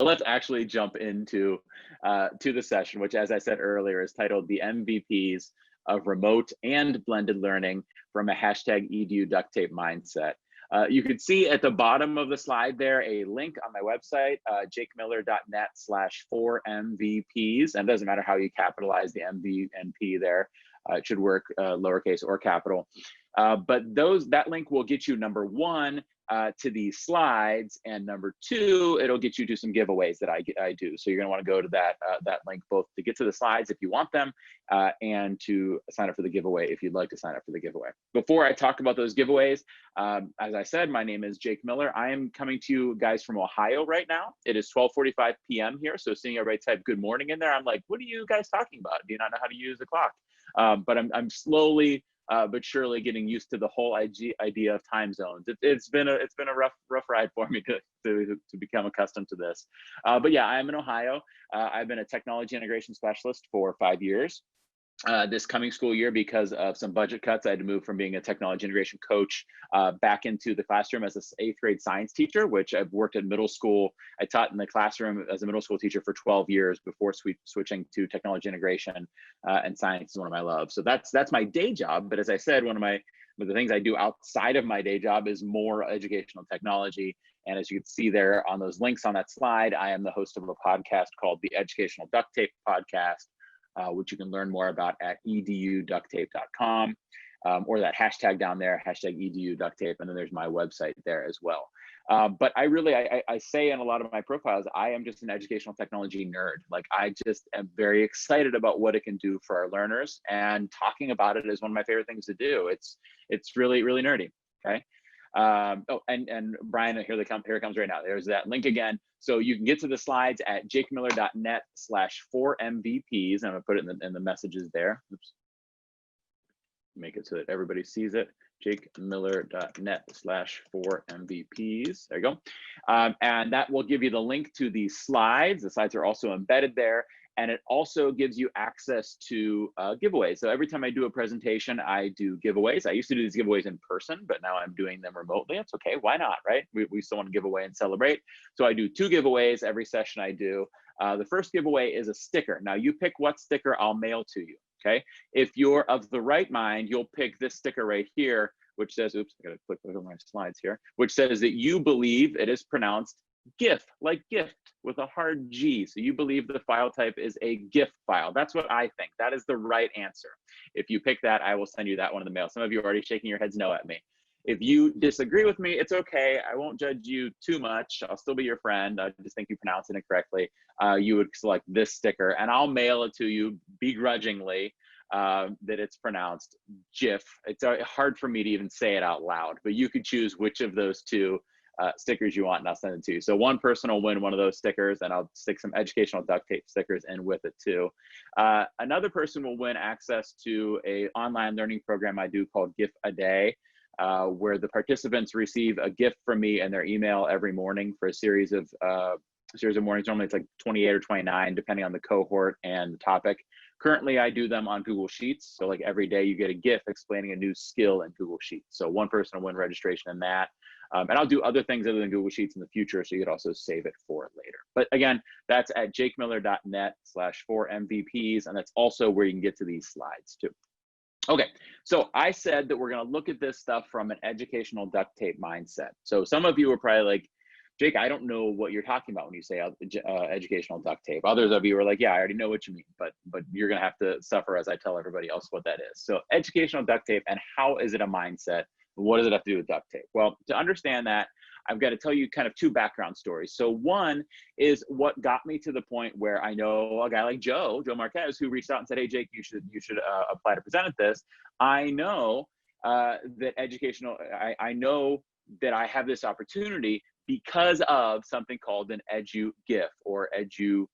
let's actually jump into to the session, which, as I said earlier, is titled "The MVPs of Remote and Blended Learning from a #EduDuctTape Mindset." You can see at the bottom of the slide there a link on my website, jakemiller.net/4MVPs. And it doesn't matter how you capitalize the MV and P there. It should work lowercase or capital. But that link will get you, number one, to these slides, and number two, it'll get you to some giveaways that I do. So you're going to want to go to that link both to get to the slides if you want them, and to sign up for the giveaway if you'd like to sign up for the giveaway. Before I talk about those giveaways, as I said, my name is Jake Miller. I am coming to you guys from Ohio right now. It is 12:45 p.m. here, so seeing everybody type "good morning" in there, I'm like, what are you guys talking about? Do you not know how to use the clock? But I'm slowly but surely getting used to the whole idea of time zones. It's been a rough ride for me to become accustomed to this. But yeah, I'm in Ohio. I've been a technology integration specialist for 5 years. This coming school year, because of some budget cuts, I had to move from being a technology integration coach back into the classroom as an 8th grade science teacher, which I've worked at middle school. I taught in the classroom as a middle school teacher for 12 years before switching to technology integration, and science is one of my loves. So that's my day job. But as I said, one of the things I do outside of my day job is more educational technology. And as you can see there on those links on that slide, I am the host of a podcast called the Educational Duct Tape Podcast, which you can learn more about at eduducttape.com, or that hashtag down there, #EduDuctTape, and then there's my website there as well. But I say in a lot of my profiles, I am just an educational technology nerd. Like, I just am very excited about what it can do for our learners, and talking about it is one of my favorite things to do. It's really, really nerdy, okay? Oh, and Brian, here it comes right now. There's that link again. So you can get to the slides at jakemiller.net/4MVPs. I'm gonna put it in the messages there. Oops. Make it so that everybody sees it. jakemiller.net/4MVPs. There you go. And that will give you the link to the slides. The slides are also embedded there. And it also gives you access to giveaways. So every time I do a presentation, I do giveaways. I used to do these giveaways in person, but now I'm doing them remotely. It's okay, why not, right? We still want to give away and celebrate. So I do 2 giveaways every session I do. The first giveaway is a sticker. Now you pick what sticker I'll mail to you, okay? If you're of the right mind, you'll pick this sticker right here, which says, oops, I gotta click over my slides here, which says that you believe it is pronounced GIF, like gift, with a hard G. So you believe the file type is a GIF file. That's what I think. That is the right answer. If you pick that, I will send you that one in the mail. Some of you are already shaking your heads no at me. If you disagree with me, it's okay. I won't judge you too much. I'll still be your friend. I just think you pronounced it incorrectly. You would select this sticker, and I'll mail it to you begrudgingly, that it's pronounced GIF. It's hard for me to even say it out loud, but you could choose which of those 2 stickers you want, and I'll send it to you. So one person will win one of those stickers, and I'll stick some educational duct tape stickers in with it too. Another person will win access to an online learning program I do called GIF a Day, where the participants receive a gift from me in their email every morning for a series of mornings. Normally it's like 28 or 29, depending on the cohort and the topic. Currently, I do them on Google Sheets. So like every day you get a GIF explaining a new skill in Google Sheets. So one person will win registration in that. And I'll do other things other than Google Sheets in the future, so you could also save it for it later. But again, that's at jakemiller.net/4MVPs, and that's also where you can get to these slides too. Okay, so I said that we're gonna look at this stuff from an educational duct tape mindset. So some of you are probably like, Jake, I don't know what you're talking about when you say educational duct tape. Others of you are like, yeah, I already know what you mean, but you're gonna have to suffer as I tell everybody else what that is. So educational duct tape, and how is it a mindset? What does it have to do with duct tape? Well, to understand that, I've got to tell you kind of 2 background stories. So one is what got me to the point where I know a guy like Joe Marquez, who reached out and said, hey, Jake, you should apply to present at this. I know that I know that I have this opportunity because of something called an edu GIF or edu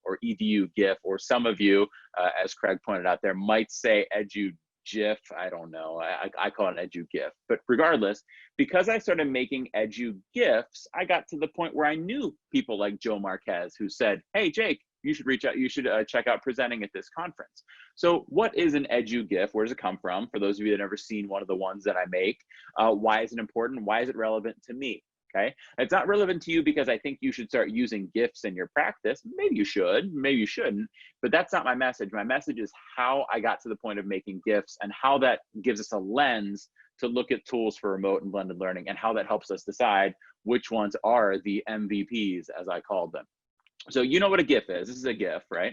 GIF, or some of you, as Craig pointed out there, might say edu GIF. I don't know. I call it an edu GIF. But regardless, because I started making edu GIFs, I got to the point where I knew people like Joe Marquez, who said, hey, Jake, you should reach out. You should check out presenting at this conference. So what is an edu GIF? Where does it come from? For those of you that have never seen one of the ones that I make, why is it important? Why is it relevant to me? Okay, it's not relevant to you because I think you should start using GIFs in your practice. Maybe you should, maybe you shouldn't, but that's not my message. My message is how I got to the point of making GIFs and how that gives us a lens to look at tools for remote and blended learning and how that helps us decide which ones are the MVPs, as I called them. So you know what a GIF is. This is a GIF, right?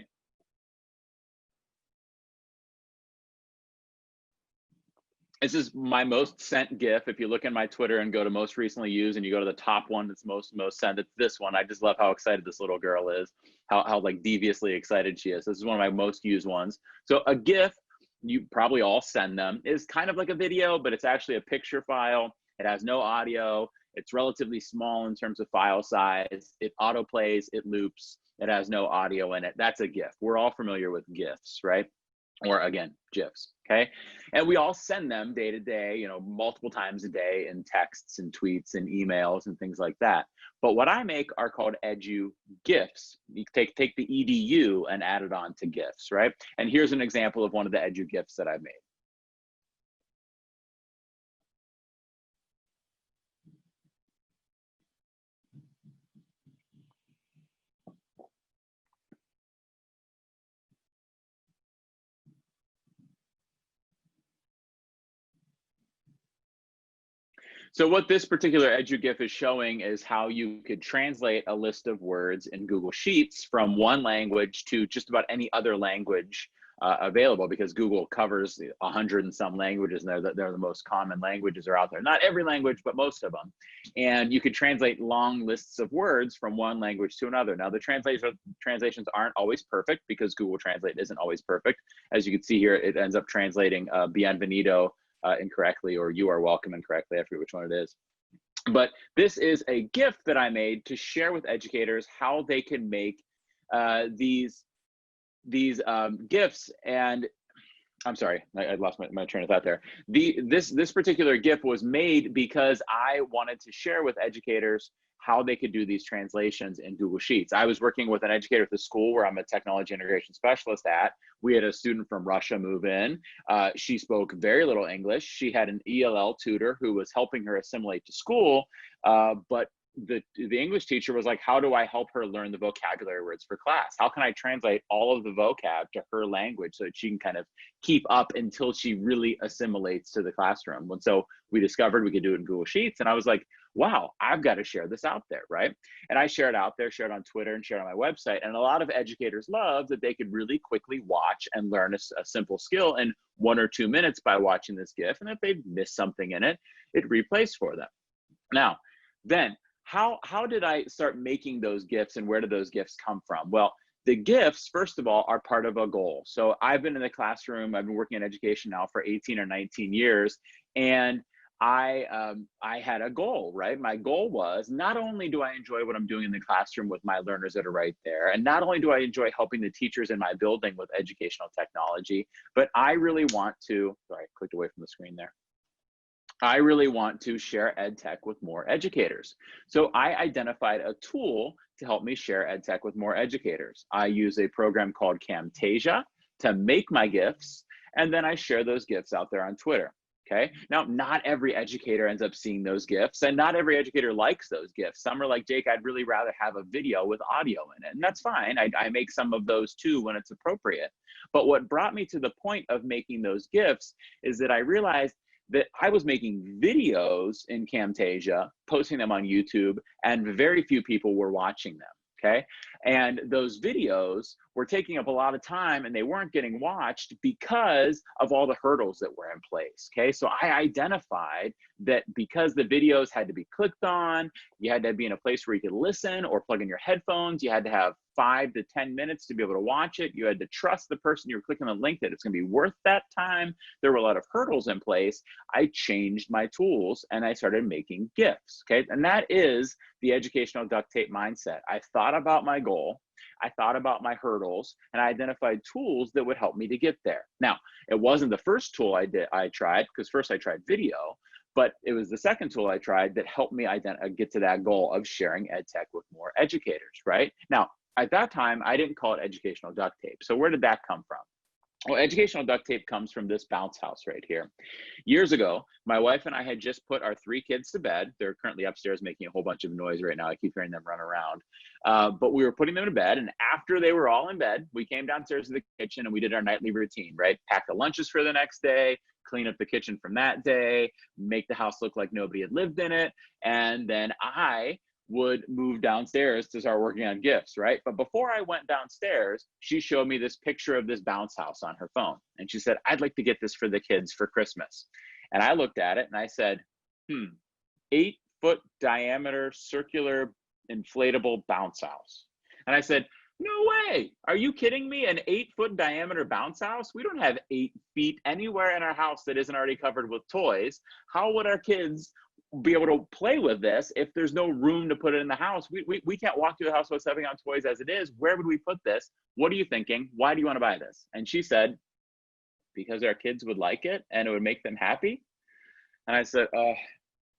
This is my most sent GIF. If you look in my Twitter and go to most recently used and you go to the top one that's most sent, it's this one. I just love how excited this little girl is, how like deviously excited she is. This is one of my most used ones. So a GIF, you probably all send them, is kind of like a video, but it's actually a picture file. It has no audio. It's relatively small in terms of file size. It autoplays, it loops, it has no audio in it. That's a GIF. We're all familiar with GIFs, right? Or again, GIFs, okay? And we all send them day to day, you know, multiple times a day in texts and tweets and emails and things like that. But what I make are called EduGIFs. You take the EDU and add it on to GIFs, right? And here's an example of one of the EduGIFs that I've made. So what this particular EduGIF is showing is how you could translate a list of words in Google Sheets from one language to just about any other language available, because Google covers 100 and some languages, and they're the most common languages are out there. Not every language, but most of them. And you could translate long lists of words from one language to another. Now, the translations aren't always perfect because Google Translate isn't always perfect. As you can see here, it ends up translating bienvenido incorrectly, or you are welcome incorrectly. I forget which one it is. But this is a GIF that I made to share with educators how they can make these GIFs. And I'm sorry, I lost my train of thought there. This particular GIF was made because I wanted to share with educators how they could do these translations in Google Sheets. I was working with an educator at the school where I'm a technology integration specialist at. We had a student from Russia move in. She spoke very little English. She had an ELL tutor who was helping her assimilate to school, but the English teacher was like, how do I help her learn the vocabulary words for class? How can I translate all of the vocab to her language so that she can kind of keep up until she really assimilates to the classroom? And so we discovered we could do it in Google Sheets. And I was like, wow, I've got to share this out there, right? And I shared out there, shared on Twitter and shared on my website. And a lot of educators love that they could really quickly watch and learn a simple skill in 1 or 2 minutes by watching this GIF. And if they miss something in it, it replays for them. Now, then, how did I start making those GIFs, and where did those GIFs come from? Well, the GIFs, first of all, are part of a goal. So I've been in the classroom, I've been working in education now for 18 or 19 years, and I had a goal, right? My goal was, not only do I enjoy what I'm doing in the classroom with my learners that are right there, and not only do I enjoy helping the teachers in my building with educational technology, but I really want to, sorry, I clicked away from the screen there. I really want to share EdTech with more educators. So I identified a tool to help me share EdTech with more educators. I use a program called Camtasia to make my GIFs, and then I share those GIFs out there on Twitter. Okay. Now, not every educator ends up seeing those GIFs, and not every educator likes those GIFs. Some are like, Jake, I'd really rather have a video with audio in it. And that's fine. I make some of those too when it's appropriate. But what brought me to the point of making those GIFs is that I realized that I was making videos in Camtasia, posting them on YouTube, and very few people were watching them, okay? And those videos were taking up a lot of time, and they weren't getting watched because of all the hurdles that were in place, okay? So I identified that because the videos had to be clicked on, you had to be in a place where you could listen or plug in your headphones, you had to have 5 to 10 minutes to be able to watch it. You had to trust the person you were clicking on the link that it's going to be worth that time. There were a lot of hurdles in place. I changed my tools and I started making GIFs, okay? And that is the educational duct tape mindset. I thought about my goal, I thought about my hurdles, and I identified tools that would help me to get there. Now, it wasn't the first tool I tried, because first I tried video, but it was the second tool I tried that helped me get to that goal of sharing EdTech with more educators, right? Now, at that time, I didn't call it educational duct tape. So where did that come from? Well, educational duct tape comes from this bounce house right here. Years ago, my wife and I had just put our 3 kids to bed. They're currently upstairs making a whole bunch of noise right now. I keep hearing them run around. But we were putting them to bed. And after they were all in bed, we came downstairs to the kitchen and we did our nightly routine, right? Pack the lunches for the next day, clean up the kitchen from that day, make the house look like nobody had lived in it. And then I would move downstairs to start working on gifts, right? But before I went downstairs, she showed me this picture of this bounce house on her phone. And she said, I'd like to get this for the kids for Christmas. And I looked at it and I said, 8-foot diameter circular inflatable bounce house. And I said, no way. Are you kidding me? An 8-foot diameter bounce house? We don't have 8 feet anywhere in our house that isn't already covered with toys. How would our kids be able to play with this if there's no room to put it in the house? We can't walk through the house without stepping on toys as it is. Where would we put this? What are you thinking? Why do you want to buy this? And she said, because our kids would like it and it would make them happy. And I said,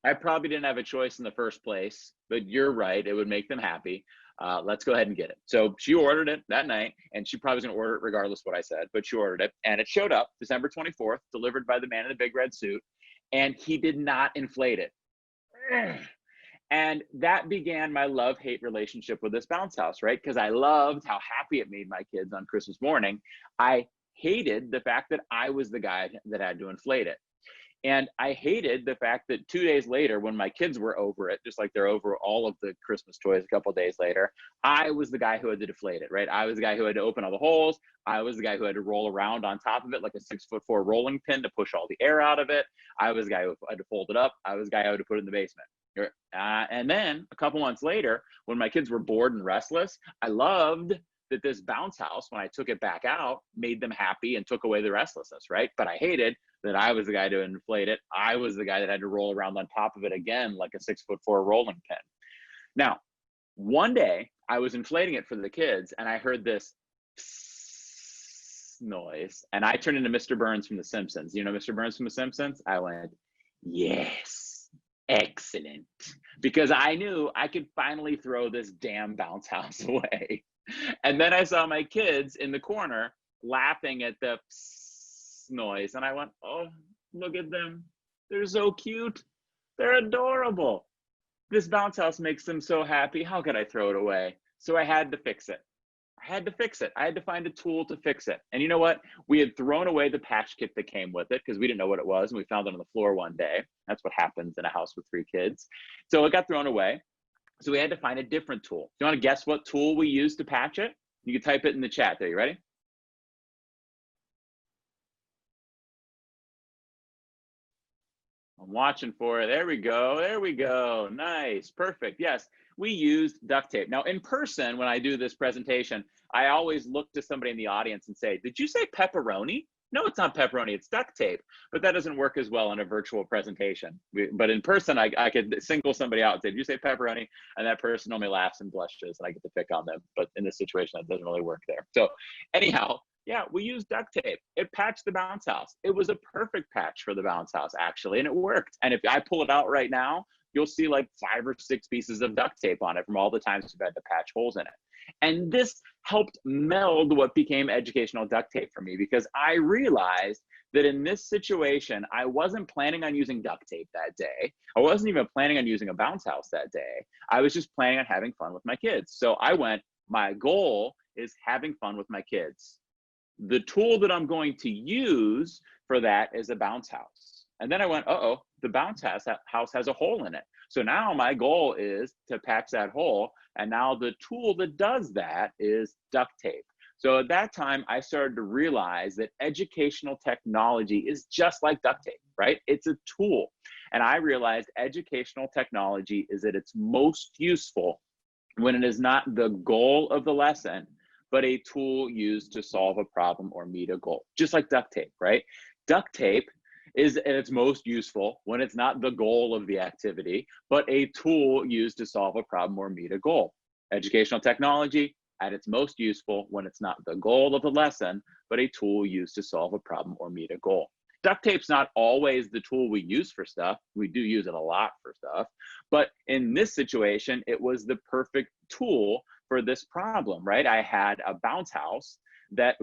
I probably didn't have a choice in the first place, but you're right. It would make them happy. Let's go ahead and get it. So she ordered it that night, and she probably was going to order it regardless of what I said, but she ordered it, and it showed up December 24th, delivered by the man in the big red suit, and he did not inflate it. And that began my love-hate relationship with this bounce house, right? Because I loved how happy it made my kids on Christmas morning. I hated the fact that I was the guy that had to inflate it. And I hated the fact that 2 days later, when my kids were over it, just like they're over all of the Christmas toys a couple of days later, I was the guy who had to deflate it, right? I was the guy who had to open all the holes. I was the guy who had to roll around on top of it like a 6'4" rolling pin to push all the air out of it. I was the guy who had to fold it up. I was the guy who had to put it in the basement. And then a couple months later, when my kids were bored and restless, I loved that this bounce house, when I took it back out, made them happy and took away the restlessness, right? But I hated that I was the guy to inflate it. I was the guy that had to roll around on top of it again like a 6'4" rolling pin. Now, one day I was inflating it for the kids and I heard this noise and I turned into Mr. Burns from The Simpsons. You know Mr. Burns from The Simpsons? I went, yes, excellent. Because I knew I could finally throw this damn bounce house away. And then I saw my kids in the corner laughing at the noise. And I went, oh, look at them. They're so cute. They're adorable. This bounce house makes them so happy. How could I throw it away? So I had to fix it. I had to find a tool to fix it. And you know what? We had thrown away the patch kit that came with it because we didn't know what it was. And we found it on the floor one day. That's what happens in a house with 3 kids. So it got thrown away. So we had to find a different tool. Do you want to guess what tool we used to patch it? You can type it in the chat there. You ready? I'm watching for it. There we go. There we go. Nice. Perfect. Yes, we used duct tape. Now, in person, when I do this presentation, I always look to somebody in the audience and say, did you say pepperoni? No, it's not pepperoni, it's duct tape. But that doesn't work as well in a virtual presentation. But in person, I could single somebody out and say, did you say pepperoni? And that person only laughs and blushes and I get to pick on them. But in this situation, that doesn't really work there. So anyhow, yeah, we used duct tape. It patched the bounce house. It was a perfect patch for the bounce house, actually, and it worked. And if I pull it out right now, you'll see like 5 or 6 pieces of duct tape on it from all the times we've had to patch holes in it. And this helped meld what became educational duct tape for me, because I realized that in this situation, I wasn't planning on using duct tape that day. I wasn't even planning on using a bounce house that day. I was just planning on having fun with my kids. So I went, my goal is having fun with my kids. The tool that I'm going to use for that is a bounce house. And then I went, uh-oh, the bounce house has a hole in it. So now my goal is to patch that hole. And now the tool that does that is duct tape. So at that time, I started to realize that educational technology is just like duct tape, right? It's a tool. And I realized educational technology is at its most useful when it is not the goal of the lesson, but a tool used to solve a problem or meet a goal, just like duct tape, right? Duct tape is at its most useful when it's not the goal of the activity, but a tool used to solve a problem or meet a goal. Educational technology at its most useful when it's not the goal of the lesson, but a tool used to solve a problem or meet a goal. Duct tape's not always the tool we use for stuff. We do use it a lot for stuff, but in this situation, it was the perfect tool for this problem, right? I had a bounce house that,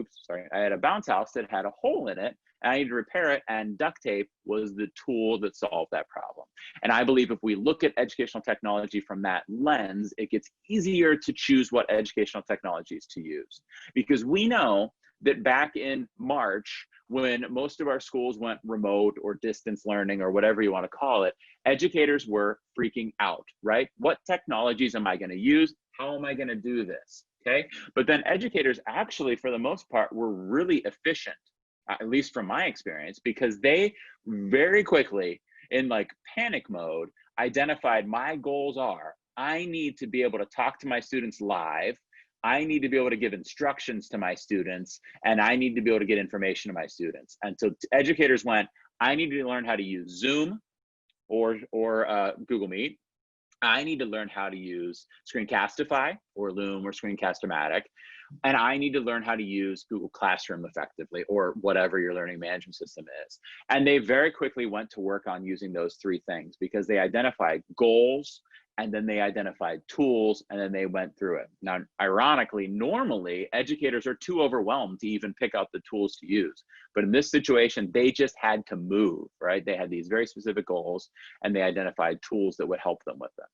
I had a bounce house that had a hole in it, and I needed to repair it, and duct tape was the tool that solved that problem. And I believe if we look at educational technology from that lens, it gets easier to choose what educational technologies to use. Because we know that back in March, when most of our schools went remote or distance learning or whatever you want to call it, educators were freaking out, right? What technologies am I going to use? How am I going to do this? Okay. But then educators actually, for the most part, were really efficient, at least from my experience, because they very quickly, in like panic mode, identified my goals are, I need to be able to talk to my students live. I need to be able to give instructions to my students, and I need to be able to get information to my students. And so educators went, I need to learn how to use Zoom or Google Meet. I need to learn how to use Screencastify or Loom or Screencast-O-Matic. And I need to learn how to use Google Classroom effectively, or whatever your learning management system is. And they very quickly went to work on using those three things, because they identified goals, and then they identified tools, and then they went through it. Now, ironically, normally educators are too overwhelmed to even pick out the tools to use. But in this situation, they just had to move, right? They had these very specific goals, and they identified tools that would help them with them.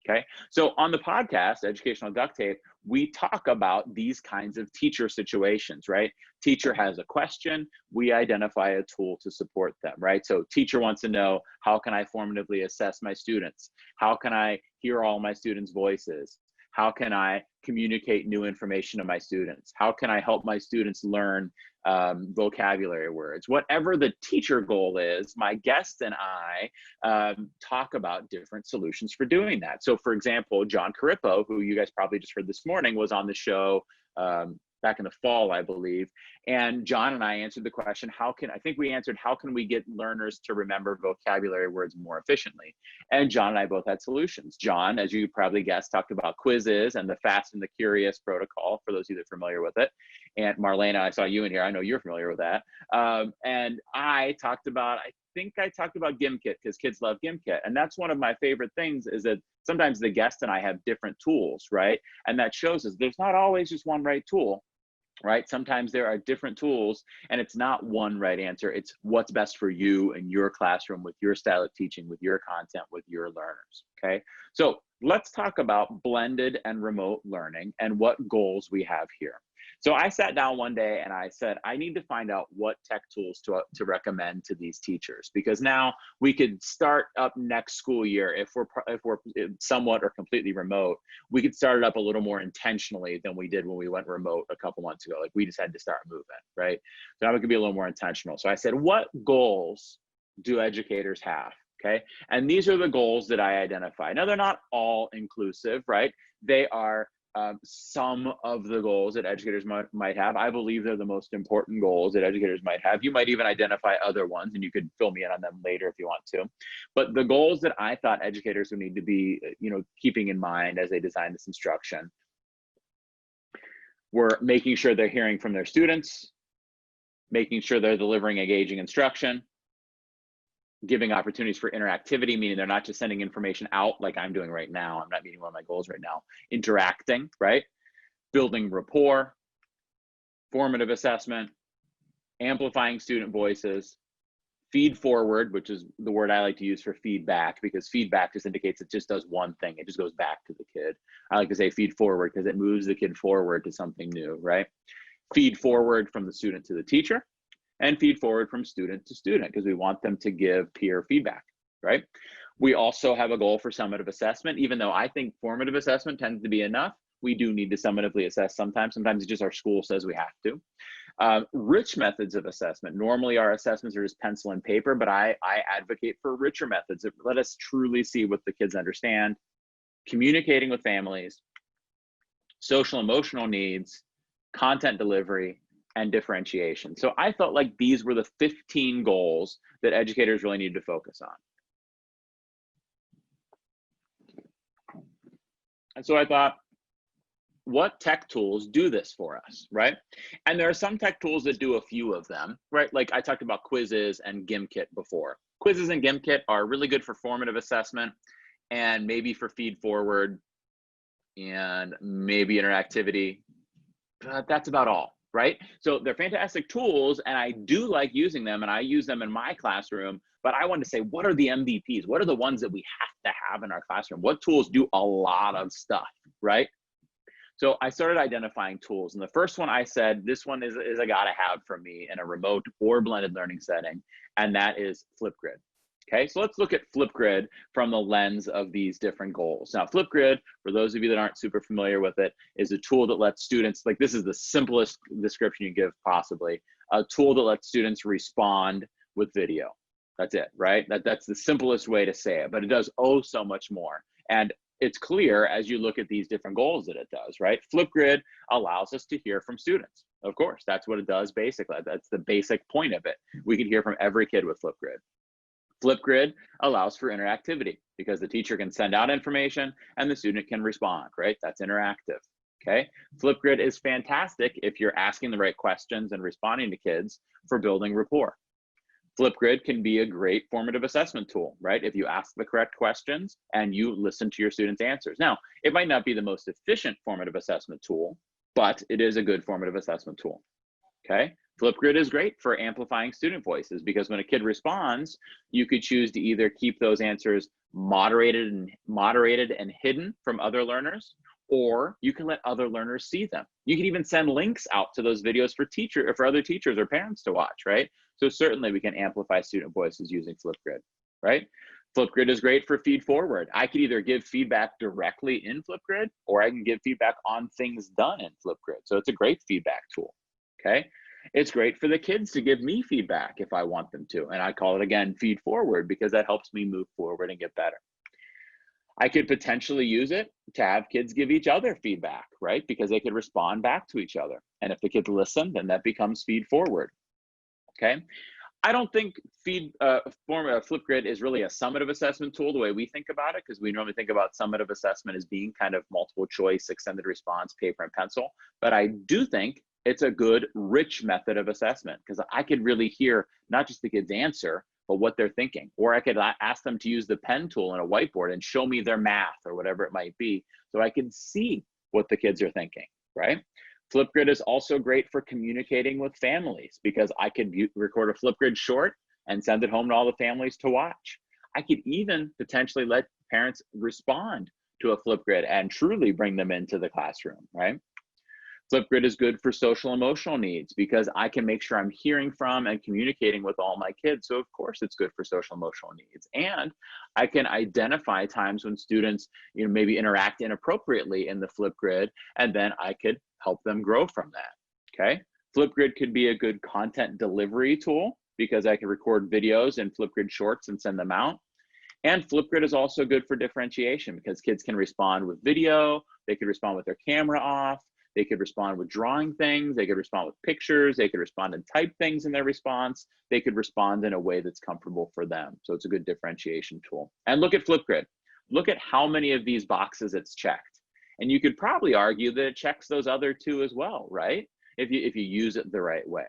Okay, so on the podcast, Educational Duct Tape, we talk about these kinds of teacher situations, right? Teacher has a question, we identify a tool to support them, right? So teacher wants to know, how can I formatively assess my students? How can I hear all my students' voices? How can I communicate new information to my students? How can I help my students learn vocabulary words? Whatever the teacher goal is, my guest and I talk about different solutions for doing that. So for example, John Carippo, who you guys probably just heard this morning, was on the show back in the fall, I believe. And John and I answered the question, how can we get learners to remember vocabulary words more efficiently? And John and I both had solutions. John, as you probably guessed, talked about quizzes and the Fast and the Curious protocol, for those of you that are familiar with it. And Marlena, I saw you in here, I know you're familiar with that. And I talked about, I talked about GimKit, because kids love GimKit. And that's one of my favorite things, is that sometimes the guest and I have different tools, right? And that shows us there's not always just one right tool, right? Sometimes there are different tools, and it's not one right answer. It's what's best for you and your classroom, with your style of teaching, with your content, with your learners, okay? So let's talk about blended and remote learning and what goals we have here. So I sat down one day and I said, I need to find out what tech tools to recommend to these teachers, because now we could start up next school year, if we're somewhat or completely remote, we could start it up a little more intentionally than we did when we went remote a couple months ago. Like, we just had to start moving, right? So now we could be a little more intentional. So I said, what goals do educators have? Okay, and these are the goals that I identified. Now, they're not all inclusive, right? They are some of the goals that educators might have. I believe they're the most important goals that educators might have. You might even identify other ones, and you could fill me in on them later if you want to. But the goals that I thought educators would need to be, keeping in mind as they design this instruction were making sure they're hearing from their students, making sure they're delivering engaging instruction, giving opportunities for interactivity, meaning they're not just sending information out like I'm doing right now. I'm not meeting one of my goals right now. Interacting, right? Building rapport, formative assessment, amplifying student voices, feed forward, which is the word I like to use for feedback, because feedback just indicates it just does one thing. It just goes back to the kid. I like to say feed forward because it moves the kid forward to something new, right? Feed forward from the student to the teacher, and feed forward from student to student, because we want them to give peer feedback, right? We also have a goal for summative assessment. Even though I think formative assessment tends to be enough, we do need to summatively assess sometimes. Sometimes it's just our school says we have to. Rich methods of assessment. Normally our assessments are just pencil and paper, but I advocate for richer methods that let us truly see what the kids understand, communicating with families, social emotional needs, content delivery, and differentiation. So I felt like these were the 15 goals that educators really needed to focus on. And so I thought, what tech tools do this for us, right? And there are some tech tools that do a few of them, right? Like I talked about quizzes and GimKit before. Quizzes and GimKit are really good for formative assessment and maybe for feed forward and maybe interactivity. But that's about all, right? So they're fantastic tools, and I do like using them, and I use them in my classroom. But I want to say, what are the MVPs? What are the ones that we have to have in our classroom? What tools do a lot of stuff, right? So I started identifying tools, and the first one I said, this one is a gotta have for me in a remote or blended learning setting, and that is Flipgrid. Okay, so let's look at Flipgrid from the lens of these different goals. Now, Flipgrid, for those of you that aren't super familiar with it, is a tool that lets students, like this is the simplest description you give possibly, a tool that lets students respond with video. That's it, right? That's the simplest way to say it, but it does oh so much more. And it's clear as you look at these different goals that it does, right? Flipgrid allows us to hear from students. Of course, that's what it does basically. That's the basic point of it. We can hear from every kid with Flipgrid. Flipgrid allows for interactivity because the teacher can send out information and the student can respond, right? That's interactive, okay? Flipgrid is fantastic if you're asking the right questions and responding to kids for building rapport. Flipgrid can be a great formative assessment tool, right? If you ask the correct questions and you listen to your students' answers. Now, it might not be the most efficient formative assessment tool, but it is a good formative assessment tool, okay? Flipgrid is great for amplifying student voices because when a kid responds, you could choose to either keep those answers moderated and hidden from other learners, or you can let other learners see them. You can even send links out to those videos for other teachers or parents to watch, right? So certainly we can amplify student voices using Flipgrid, right? Flipgrid is great for feed forward. I could either give feedback directly in Flipgrid, or I can give feedback on things done in Flipgrid. So it's a great feedback tool, okay? It's great for the kids to give me feedback if I want them to. And I call it, again, feed forward, because that helps me move forward and get better. I could potentially use it to have kids give each other feedback, right? Because they could respond back to each other. And if the kids listen, then that becomes feed forward, okay? I don't think Flipgrid is really a summative assessment tool the way we think about it, because we normally think about summative assessment as being kind of multiple choice, extended response, paper and pencil. But I do think it's a good, rich method of assessment, because I could really hear not just the kids' answer, but what they're thinking. Or I could ask them to use the pen tool in a whiteboard and show me their math or whatever it might be, so I can see what the kids are thinking, right? Flipgrid is also great for communicating with families, because I could record a Flipgrid short and send it home to all the families to watch. I could even potentially let parents respond to a Flipgrid and truly bring them into the classroom, right? Flipgrid is good for social emotional needs, because I can make sure I'm hearing from and communicating with all my kids. So of course it's good for social emotional needs. And I can identify times when students, maybe interact inappropriately in the Flipgrid, and then I could help them grow from that, okay? Flipgrid could be a good content delivery tool, because I can record videos in Flipgrid shorts and send them out. And Flipgrid is also good for differentiation, because kids can respond with video, they could respond with their camera off, they could respond with drawing things, they could respond with pictures, they could respond and type things in their response, they could respond in a way that's comfortable for them. So it's a good differentiation tool. And look at Flipgrid. Look at how many of these boxes it's checked. And you could probably argue that it checks those other two as well, right? If you use it the right way,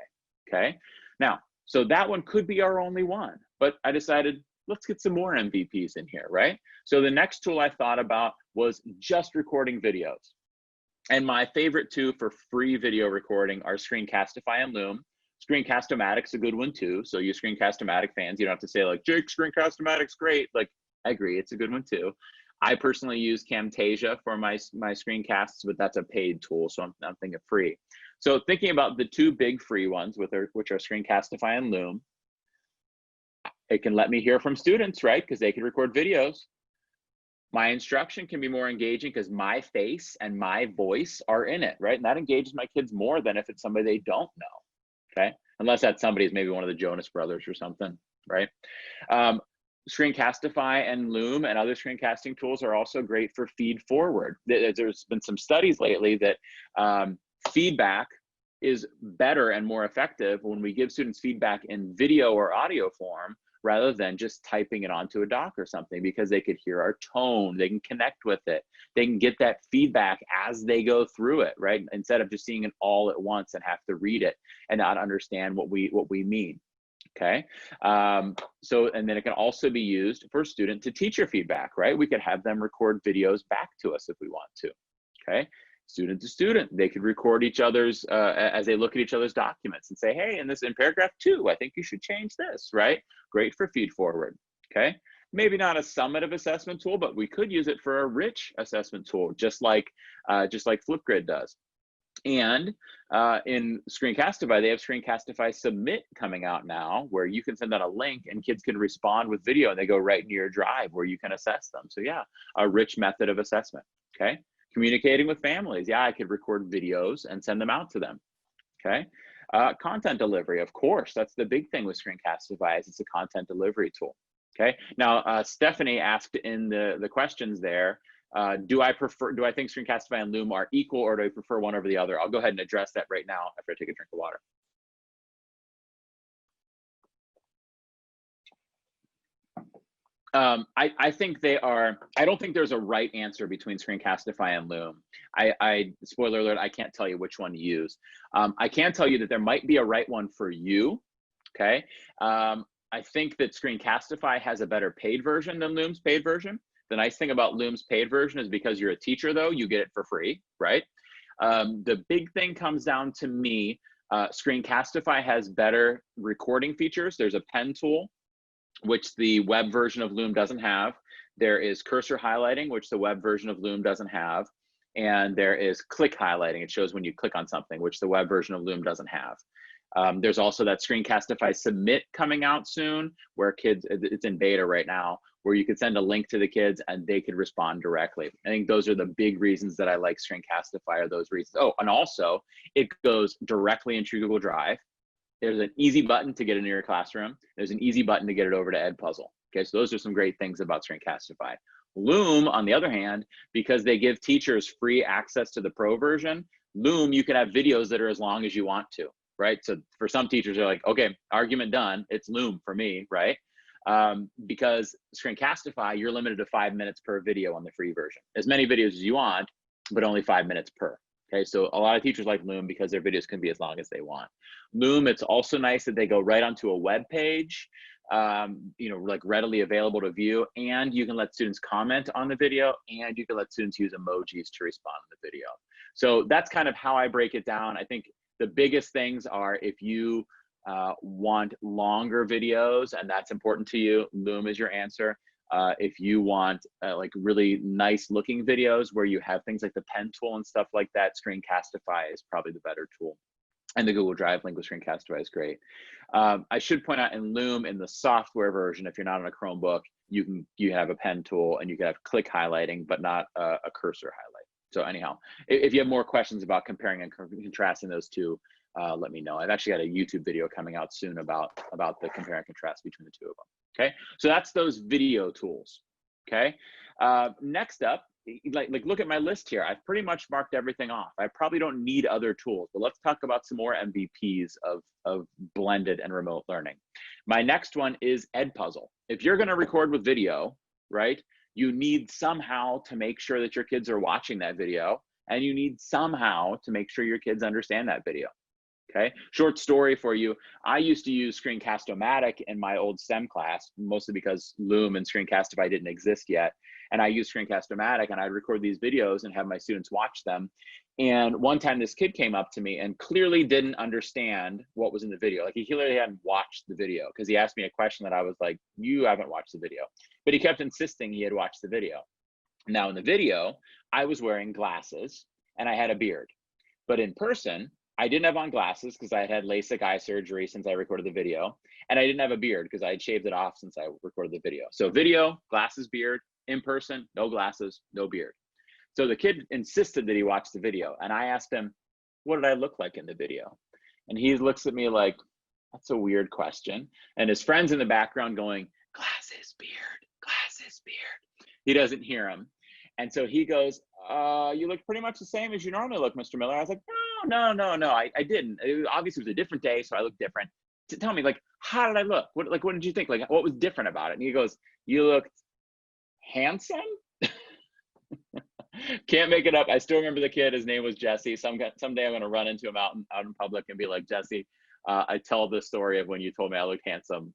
okay? Now, so that one could be our only one, but I decided, let's get some more MVPs in here, right? So the next tool I thought about was just recording videos. And my favorite two for free video recording are Screencastify and Loom. Screencast-O-Matic's a good one too. So you Screencast-O-Matic fans, you don't have to say like, Jake, Screencast-O-Matic's great. Like, I agree, it's a good one too. I personally use Camtasia for my screencasts, but that's a paid tool, so I'm thinking free. So thinking about the two big free ones, which are Screencastify and Loom, it can let me hear from students, right? Because they can record videos. My instruction can be more engaging because my face and my voice are in it, right? And that engages my kids more than if it's somebody they don't know, okay? Unless that somebody is maybe one of the Jonas Brothers or something, right? Screencastify and Loom and other screencasting tools are also great for feed forward. There's been some studies lately that feedback is better and more effective when we give students feedback in video or audio form, rather than just typing it onto a doc or something, because they could hear our tone, they can connect with it, they can get that feedback as they go through it, right? Instead of just seeing it all at once and have to read it and not understand what we mean, okay? And then it can also be used for student to teacher feedback, right? We could have them record videos back to us if we want to, okay? Student to student, they could record each other's, as they look at each other's documents and say, hey, in paragraph 2, I think you should change this, right? Great for feed forward, okay? Maybe not a summative assessment tool, but we could use it for a rich assessment tool, just like Flipgrid does. And in Screencastify, they have Screencastify Submit coming out now, where you can send out a link and kids can respond with video and they go right into your drive where you can assess them. So yeah, a rich method of assessment, okay? Communicating with families, yeah, I could record videos and send them out to them, okay? Content delivery, of course, that's the big thing with Screencastify, is it's a content delivery tool, okay? Now, Stephanie asked in the questions there, do I think Screencastify and Loom are equal, or do I prefer one over the other? I'll go ahead and address that right now after I take a drink of water. I think they are, I don't think there's a right answer between Screencastify and Loom. Spoiler alert, I can't tell you which one to use. I can tell you that there might be a right one for you, okay? I think that Screencastify has a better paid version than Loom's paid version. The nice thing about Loom's paid version is because you're a teacher, though, you get it for free, right? The big thing comes down to me, Screencastify has better recording features. There's a pen tool, which the web version of Loom doesn't have. There is cursor highlighting, which the web version of Loom doesn't have. And there is click highlighting. It shows when you click on something, which the web version of Loom doesn't have. There's also that Screencastify Submit coming out soon, where kids, it's in beta right now, where you could send a link to the kids and they could respond directly. I think those are the big reasons that I like Screencastify, are those reasons. Oh, and also it goes directly into Google Drive. There's an easy button to get it into your classroom. There's an easy button to get it over to EdPuzzle. Okay, so those are some great things about Screencastify. Loom, on the other hand, because they give teachers free access to the pro version, Loom, you can have videos that are as long as you want to, right? So for some teachers, they're like, okay, argument done, it's Loom for me, right? Because Screencastify, you're limited to 5 minutes per video on the free version. As many videos as you want, but only 5 minutes per. Okay, so a lot of teachers like Loom because their videos can be as long as they want. Loom, it's also nice that they go right onto a web page, you know, like readily available to view, and you can let students comment on the video, and you can let students use emojis to respond to the video. So that's kind of how I break it down. I think the biggest things are, if you want longer videos and that's important to you, Loom is your answer. If you want like really nice looking videos where you have things like the pen tool and stuff like that, Screencastify is probably the better tool. And the Google Drive link with Screencastify is great. I should point out, in Loom, in the software version, if you're not on a Chromebook, you have a pen tool and you can have click highlighting, but not a cursor highlight. So anyhow, if you have more questions about comparing and contrasting those two, let me know. I've actually got a YouTube video coming out soon about the compare and contrast between the two of them. Okay, so that's those video tools. Okay, next up, like look at my list here. I've pretty much marked everything off. I probably don't need other tools, but let's talk about some more MVPs of blended and remote learning. My next one is EdPuzzle. If you're going to record with video, right, you need somehow to make sure that your kids are watching that video, and you need somehow to make sure your kids understand that video. Okay, short story for you. I used to use Screencast-O-Matic in my old STEM class, mostly because Loom and Screencastify didn't exist yet. And I used Screencast-O-Matic, and I'd record these videos and have my students watch them. And one time this kid came up to me and clearly didn't understand what was in the video. Like, he clearly hadn't watched the video, because he asked me a question that I was like, you haven't watched the video. But he kept insisting he had watched the video. Now in the video, I was wearing glasses and I had a beard. But in person, I didn't have on glasses because I had had LASIK eye surgery since I recorded the video. And I didn't have a beard because I had shaved it off since I recorded the video. So video, glasses, beard. In person, no glasses, no beard. So the kid insisted that he watch the video. And I asked him, what did I look like in the video? And he looks at me like, that's a weird question. And his friend's in the background going, glasses, beard, glasses, beard. He doesn't hear him. And so he goes, you look pretty much the same as you normally look, Mr. Miller. I was like, no, I didn't. Obviously, it was a different day, so I looked different. Tell me, like, how did I look? What did you think? Like, what was different about it? And he goes, you looked handsome? Can't make it up. I still remember the kid. His name was Jesse. Someday I'm going to run into him out in public and be like, Jesse, I tell the story of when you told me I looked handsome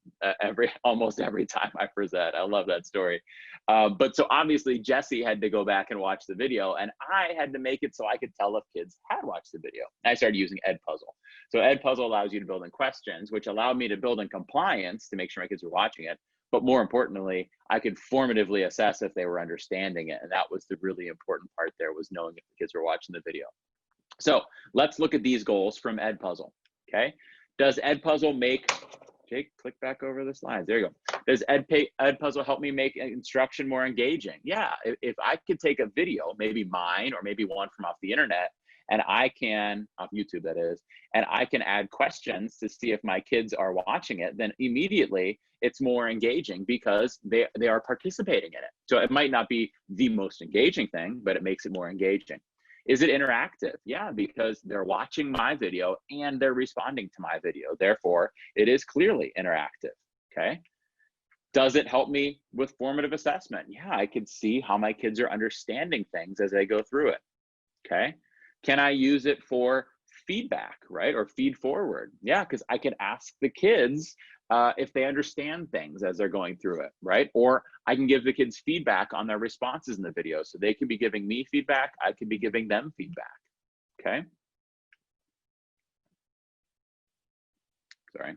almost every time I present. I love that story. But so obviously Jesse had to go back and watch the video, and I had to make it so I could tell if kids had watched the video. I started using EdPuzzle. So EdPuzzle allows you to build in questions, which allowed me to build in compliance to make sure my kids were watching it. But more importantly, I could formatively assess if they were understanding it. And that was the really important part there, was knowing if the kids were watching the video. So let's look at these goals from EdPuzzle, okay? Does EdPuzzle make, Jake, click back over the slides, there you go. Does EdPuzzle help me make instruction more engaging? Yeah, if I could take a video, maybe mine or maybe one from off the internet, and I can, off YouTube that is, and I can add questions to see if my kids are watching it, then immediately it's more engaging because they are participating in it. So it might not be the most engaging thing, but it makes it more engaging. Is it interactive? Yeah, because they're watching my video and they're responding to my video. Therefore, it is clearly interactive, okay? Does it help me with formative assessment? Yeah, I can see how my kids are understanding things as they go through it, okay? Can I use it for feedback, right? Or feed forward? Yeah, because I can ask the kids if they understand things as they're going through it, right? Or I can give the kids feedback on their responses in the video. So they could be giving me feedback, I could be giving them feedback, okay? Sorry.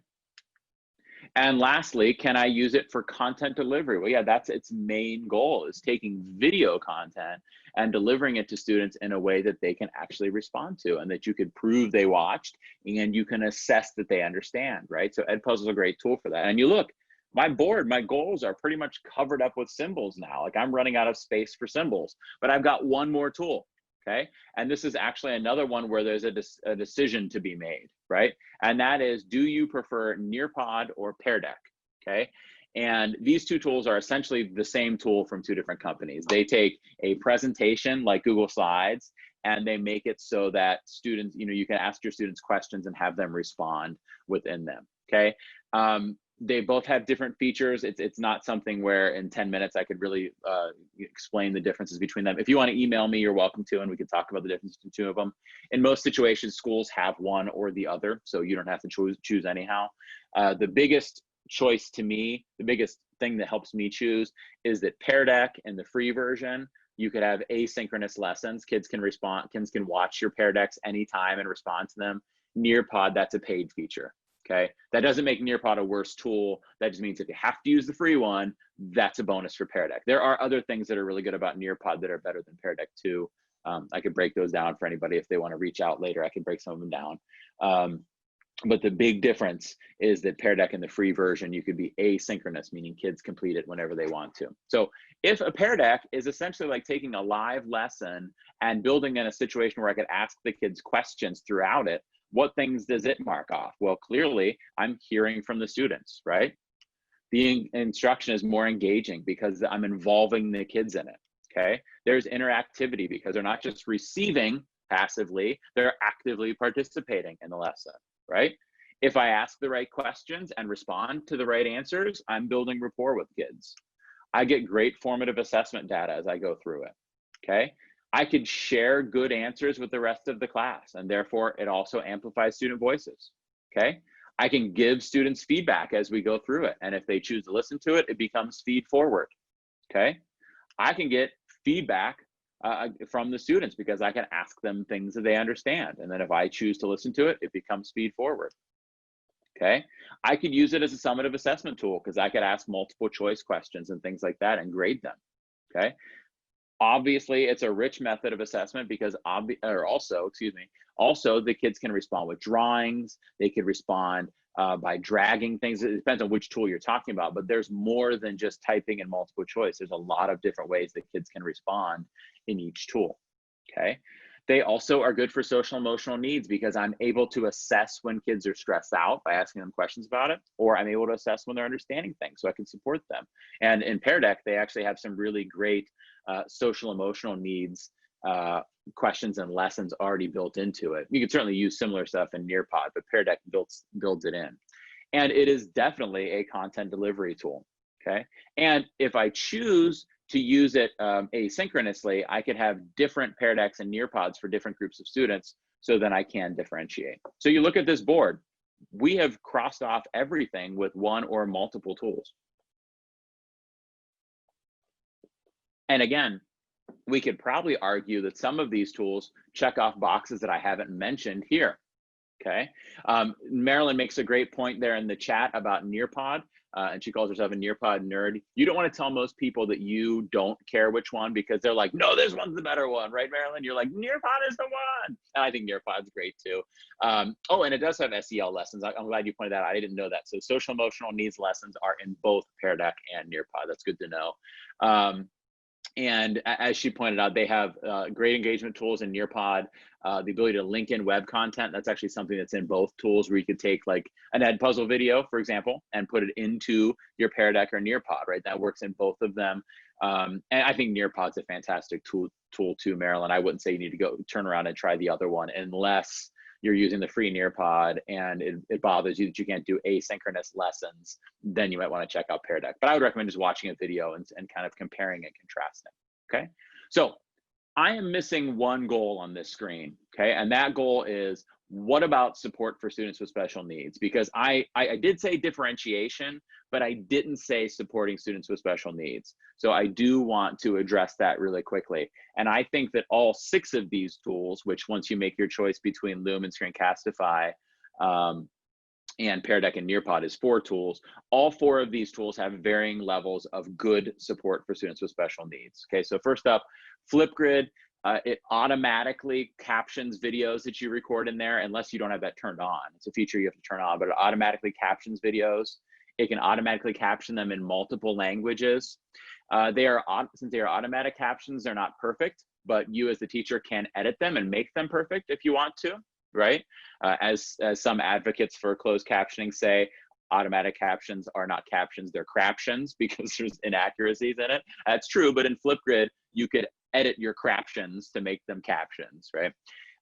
And lastly, can I use it for content delivery? Well, yeah, that's its main goal, is taking video content and delivering it to students in a way that they can actually respond to and that you could prove they watched and you can assess that they understand, right? So EdPuzzle is a great tool for that. And you look, my board, my goals are pretty much covered up with symbols now. Like I'm running out of space for symbols, but I've got one more tool. Okay, and this is actually another one where there's a decision to be made, right? And that is, do you prefer Nearpod or Pairdeck? Okay, and these two tools are essentially the same tool from two different companies. They take a presentation like Google Slides and they make it so that students, you can ask your students questions and have them respond within them. Okay. They both have different features. It's not something where in 10 minutes I could really explain the differences between them. If you want to email me, you're welcome to, and we can talk about the difference between two of them. In most situations, schools have one or the other, so you don't have to choose anyhow. The biggest choice to me, the biggest thing that helps me choose is that Pairdeck in the free version, you could have asynchronous lessons. Kids can watch your Pairdecks anytime and respond to them. Nearpod, that's a paid feature. Okay, that doesn't make Nearpod a worse tool. That just means if you have to use the free one, that's a bonus for Pairdeck. There are other things that are really good about Nearpod that are better than Pairdeck too. I could break those down for anybody if they want to reach out later. I can break some of them down. But the big difference is that Pairdeck in the free version, you could be asynchronous, meaning kids complete it whenever they want to. So if a Pairdeck is essentially like taking a live lesson and building in a situation where I could ask the kids questions throughout it, what things does it mark off? Well, clearly I'm hearing from the students, right? The instruction is more engaging because I'm involving the kids in it, okay? There's interactivity because they're not just receiving passively, they're actively participating in the lesson, right? If I ask the right questions and respond to the right answers, I'm building rapport with kids. I get great formative assessment data as I go through it, okay? I could share good answers with the rest of the class, and therefore it also amplifies student voices, okay? I can give students feedback as we go through it, and if they choose to listen to it, it becomes feed forward, okay? I can get feedback from the students because I can ask them things that they understand, and then if I choose to listen to it, it becomes feed forward, okay? I could use it as a summative assessment tool because I could ask multiple choice questions and things like that and grade them, okay? Obviously, it's a rich method of assessment because also the kids can respond with drawings. They could respond by dragging things. It depends on which tool you're talking about, but there's more than just typing and multiple choice. There's a lot of different ways that kids can respond in each tool, okay? They also are good for social emotional needs because I'm able to assess when kids are stressed out by asking them questions about it, or I'm able to assess when they're understanding things so I can support them. And in Pairdeck, they actually have some really great social emotional needs questions and lessons already built into it. You can certainly use similar stuff in Nearpod, but Pairdeck builds it in. And it is definitely a content delivery tool, okay? And if I choose to use it asynchronously, I could have different Pairdecks and Nearpods for different groups of students, so then I can differentiate. So you look at this board, we have crossed off everything with one or multiple tools. And again, we could probably argue that some of these tools check off boxes that I haven't mentioned here. Okay. Marilyn makes a great point there in the chat about Nearpod, and she calls herself a Nearpod nerd. You don't want to tell most people that you don't care which one because they're like, no, this one's the better one, right, Marilyn? You're like, Nearpod is the one. And I think Nearpod's great too. Oh, and it does have SEL lessons. I'm glad you pointed that out. I didn't know that. So social emotional needs lessons are in both Pairdeck and Nearpod. That's good to know. And as she pointed out, they have great engagement tools in Nearpod, the ability to link in web content. That's actually something that's in both tools, where you could take like an EdPuzzle video, for example, and put it into your Pairdeck or Nearpod, right? That works in both of them. And I think Nearpod's a fantastic tool too, Marilyn. I wouldn't say you need to go turn around and try the other one unless you're using the free Nearpod and it bothers you that you can't do asynchronous lessons. Then you might want to check out Pairdeck. But I would recommend just watching a video and kind of comparing and contrasting. Okay, so I am missing one goal on this screen. Okay, and that goal is, what about support for students with special needs? Because I did say differentiation, but I didn't say supporting students with special needs. So I do want to address that really quickly. And I think that all 6 of these tools, which once you make your choice between Loom and Screencastify, and Pairdeck and Nearpod is 4 tools, all 4 of these tools have varying levels of good support for students with special needs. Okay, so first up, Flipgrid. It automatically captions videos that you record in there, unless you don't have that turned on. It's a feature you have to turn on, but it automatically captions videos. It can automatically caption them in multiple languages. Since they are automatic captions, they're not perfect, but you as the teacher can edit them and make them perfect if you want to, right? As some advocates for closed captioning say, automatic captions are not captions, they're craptions, because there's inaccuracies in it. That's true, but in Flipgrid, you could edit your craptions to make them captions, right?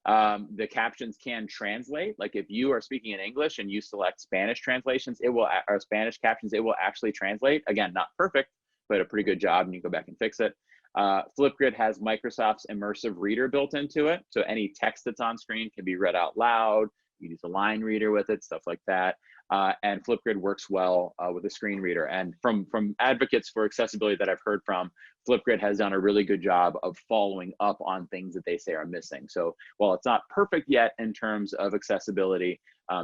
The captions can translate. Like if you are speaking in English and you select Spanish translations, or Spanish captions, it will actually translate. Again, not perfect, but a pretty good job, and you go back and fix it. Flipgrid has Microsoft's immersive reader built into it. So any text that's on screen can be read out loud. You use a line reader with it, stuff like that. And Flipgrid works well with a screen reader. And from advocates for accessibility that I've heard from, Flipgrid has done a really good job of following up on things that they say are missing. So while it's not perfect yet in terms of accessibility,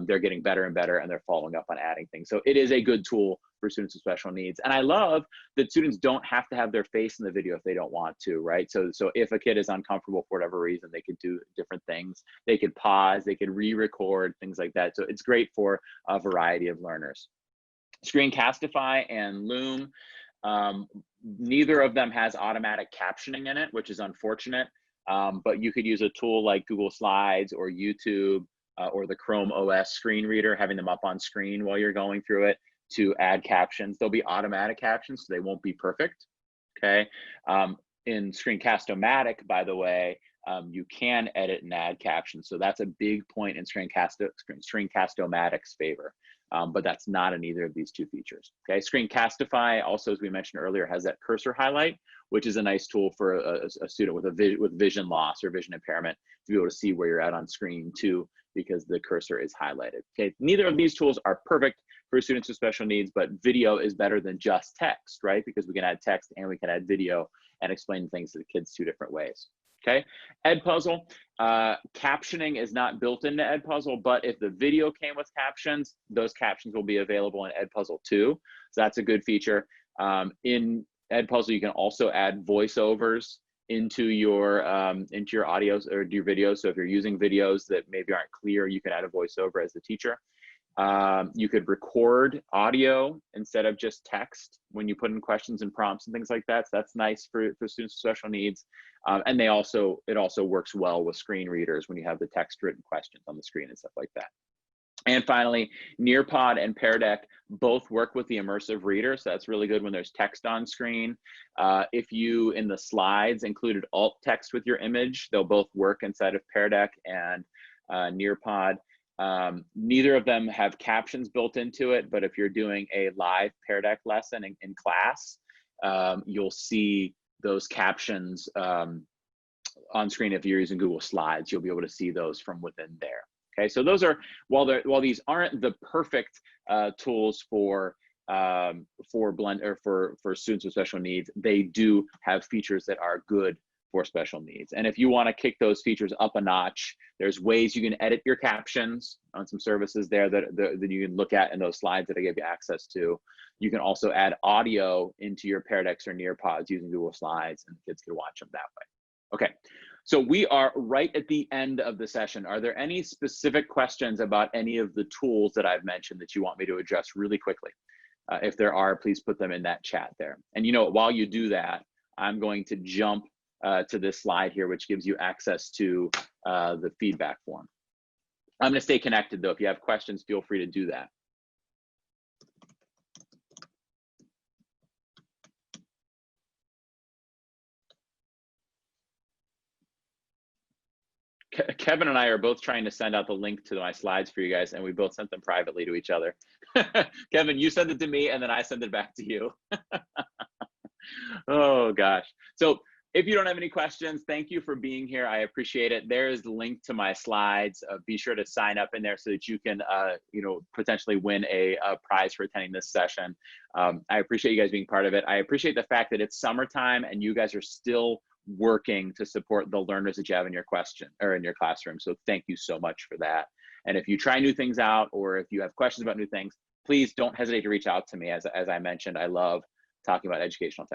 they're getting better and better, and they're following up on adding things. So it is a good tool for students with special needs. And I love that students don't have to have their face in the video if they don't want to, right? So if a kid is uncomfortable for whatever reason, they could do different things. They could pause, they could re-record, things like that. So it's great for a variety of learners. Screencastify and Loom, neither of them has automatic captioning in it, which is unfortunate. But you could use a tool like Google Slides or YouTube or the Chrome OS screen reader, having them up on screen while you're going through it to add captions. They'll be automatic captions, so they won't be perfect, okay? In Screencast-O-Matic, by the way, you can edit and add captions. So that's a big point in Screencast-O-Matic's favor. But that's not in either of these 2 features. Okay, Screencastify also, as we mentioned earlier, has that cursor highlight, which is a nice tool for a student with vision loss or vision impairment to be able to see where you're at on screen too, because the cursor is highlighted. Okay, neither of these tools are perfect for students with special needs, but video is better than just text, right? Because we can add text and we can add video and explain things to the kids 2 different ways. Okay, EdPuzzle, captioning is not built into EdPuzzle, but if the video came with captions, those captions will be available in EdPuzzle too. So that's a good feature. In EdPuzzle, you can also add voiceovers into your audios or your videos. So if you're using videos that maybe aren't clear, you can add a voiceover as the teacher. You could record audio instead of just text when you put in questions and prompts and things like that. So that's nice for students with special needs. And it also works well with screen readers when you have the text written questions on the screen and stuff like that. And finally, Nearpod and Pairdeck both work with the immersive reader. So that's really good when there's text on screen. If you, in the slides, included alt text with your image, they'll both work inside of Pairdeck and Nearpod. Neither of them have captions built into it, but if you're doing a live Pairdeck lesson in class, you'll see those captions on screen. If you're using Google Slides, you'll be able to see those from within there. Okay, so those are, while these aren't the perfect tools for blend or for students with special needs, they do have features that are good for special needs. And if you want to kick those features up a notch, there's ways you can edit your captions on some services there that you can look at in those slides that I gave you access to. You can also add audio into your Pear Decks or Nearpods using Google Slides, and kids can watch them that way. Okay, so we are right at the end of the session. Are there any specific questions about any of the tools that I've mentioned that you want me to address really quickly? If there are, please put them in that chat there. And you know, while you do that, I'm going to jump to this slide here, which gives you access to the feedback form. I'm going to stay connected though. If you have questions, feel free to do that. Kevin and I are both trying to send out the link to my slides for you guys, and we both sent them privately to each other. Kevin, you sent it to me, and then I sent it back to you. Oh, gosh. So if you don't have any questions, thank you for being here. I appreciate it. There's the link to my slides. Be sure to sign up in there so that you can, you know, potentially win a prize for attending this session. I appreciate you guys being part of it. I appreciate the fact that it's summertime and you guys are still working to support the learners that you have in your classroom. So thank you so much for that. And if you try new things out, or if you have questions about new things, please don't hesitate to reach out to me. As I mentioned, I love talking about educational tech.